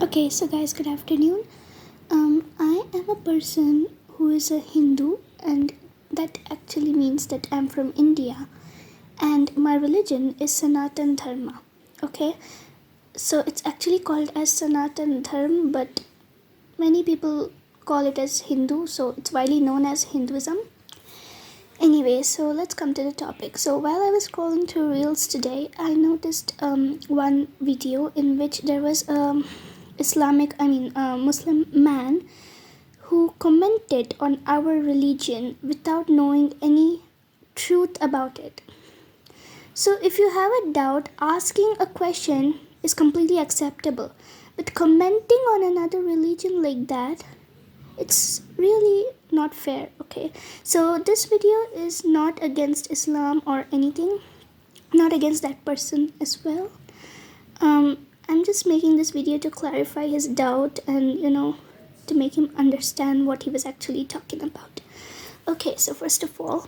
Okay, so guys, good afternoon. I am a person who is a Hindu, and that actually means that I'm from India, and my religion is Sanatan Dharma. Okay, so it's actually called as Sanatan Dharma, but many people call it as Hindu, so it's widely known as Hinduism. Anyway, so let's come to the topic. So while I was scrolling through reels today, I noticed one video in which there was Muslim man who commented on our religion without knowing any truth about it. So if you have a doubt, asking a question is completely acceptable. But commenting on another religion like that, it's really not fair. Okay, so this video is not against Islam or anything, not against that person as well. I'm just making this video to clarify his doubt and to make him understand what he was actually talking about. Okay, so first of all,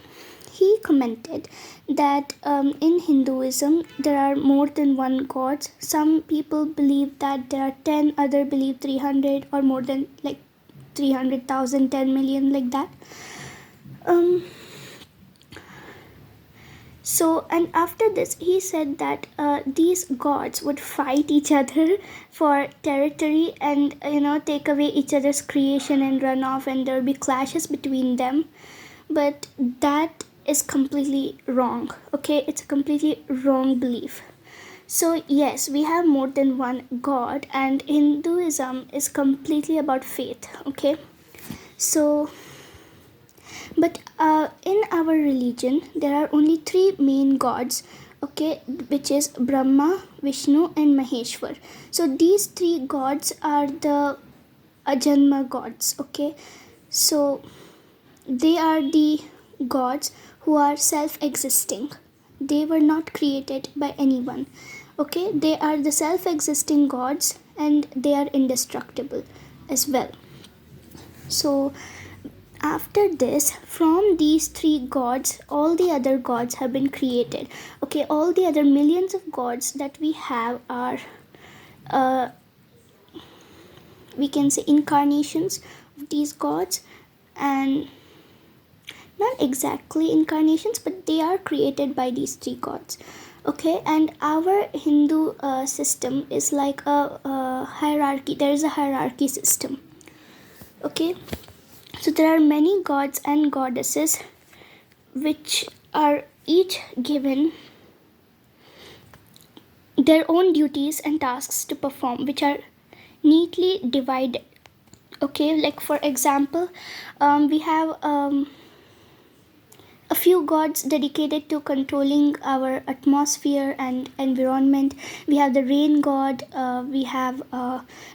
he commented that in Hinduism there are more than one god. Some people believe that there are 10, other believe 300 or more than like 300,000, 10 million, like that. So, and after this, he said that these gods would fight each other for territory and, take away each other's creation and run off, and there will be clashes between them. But that is completely wrong, okay? It's a completely wrong belief. So, yes, we have more than one god, and Hinduism is completely about faith, okay? So, but in our religion, there are only three main gods, okay, which is Brahma, Vishnu, and Maheshwar. So these three gods are the Ajanma gods, okay. So they are the gods who are self-existing. They were not created by anyone, okay. They are the self-existing gods, and they are indestructible as well. So after this, from these three gods, all the other gods have been created, okay. All the other millions of gods that we have are we can say incarnations of these gods, and not exactly incarnations, but they are created by these three gods, okay. And our Hindu system is like a hierarchy. There is a hierarchy system, okay. So there are many gods and goddesses which are each given their own duties and tasks to perform, which are neatly divided, okay. Like for example, we have a few gods dedicated to controlling our atmosphere and environment. We have the rain god, we have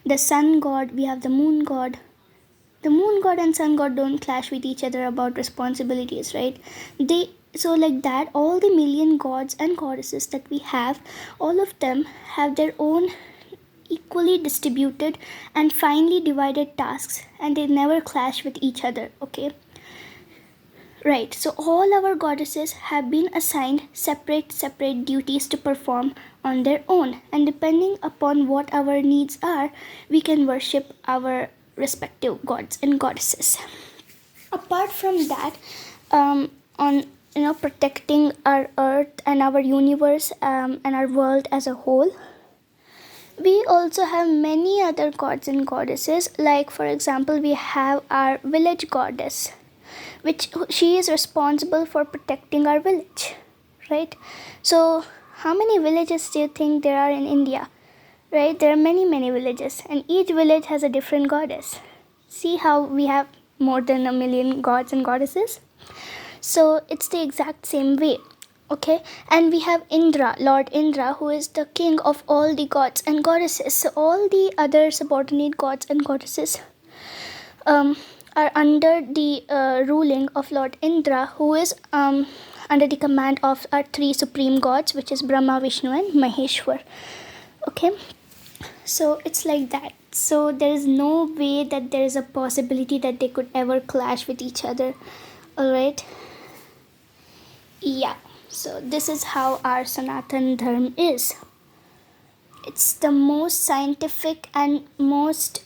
the sun god, we have the moon god. The moon god and sun god don't clash with each other about responsibilities, right? They So like that, all the million gods and goddesses that we have, all of them have their own equally distributed and finely divided tasks, and they never clash with each other, okay. Right, so all our goddesses have been assigned separate duties to perform on their own, and depending upon what our needs are, we can worship our respective gods and goddesses. Apart from that, on protecting our earth and our universe, and our world as a whole, we also have many other gods and goddesses. Like for example, we have our village goddess, which she is responsible for protecting our village, right? So how many villages do you think there are in India, right? There are many villages, and each village has a different goddess. See how we have more than a million gods and goddesses? So it's the exact same way, okay. And we have Indra, Lord Indra, who is the king of all the gods and goddesses. So all the other subordinate gods and goddesses are under the ruling of Lord Indra, who is under the command of our three supreme gods, which is Brahma, Vishnu, and Maheshwar, okay. So it's like that. So there is no way that there is a possibility that they could ever clash with each other, all right. Yeah, so this is how our Sanatan Dharma is. It's the most scientific and most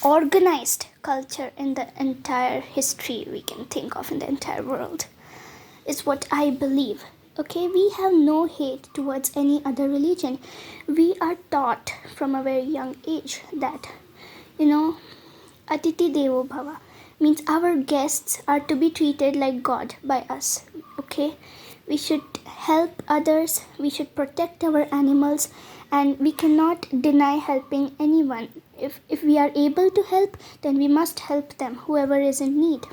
organized culture in the entire history we can think of in the entire world, is what I believe. Okay, we have no hate towards any other religion. We are taught from a very young age that, Atiti Devo Bhava means our guests are to be treated like God by us. Okay, we should help others, we should protect our animals, and we cannot deny helping anyone. If we are able to help, then we must help them, whoever is in need.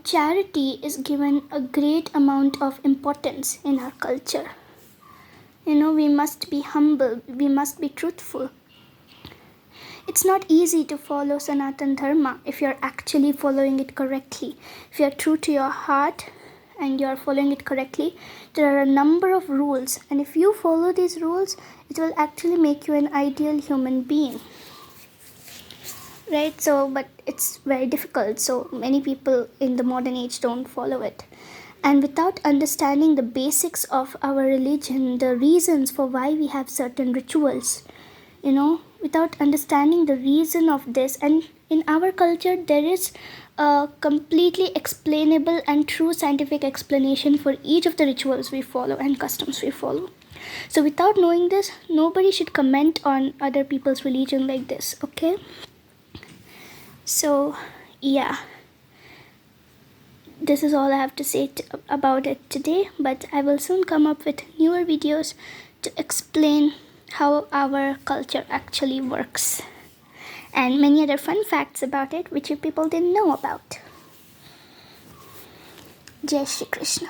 Charity is given a great amount of importance in our culture. We must be humble, we must be truthful. It's not easy to follow sanatana dharma if you're actually following it correctly. If you're true to your heart and you're following it correctly, there are a number of rules, and if you follow these rules, it will actually make you an ideal human being. Right? But it's very difficult, so many people in the modern age don't follow it. And without understanding the basics of our religion, the reasons for why we have certain rituals, without understanding the reason of this, and in our culture there is a completely explainable and true scientific explanation for each of the rituals we follow and customs we follow. So without knowing this, nobody should comment on other people's religion like this. Okay, so yeah, this is all I have to say about it today, but I will soon come up with newer videos to explain how our culture actually works, and many other fun facts about it which you people didn't know about. Jai Shri Krishna.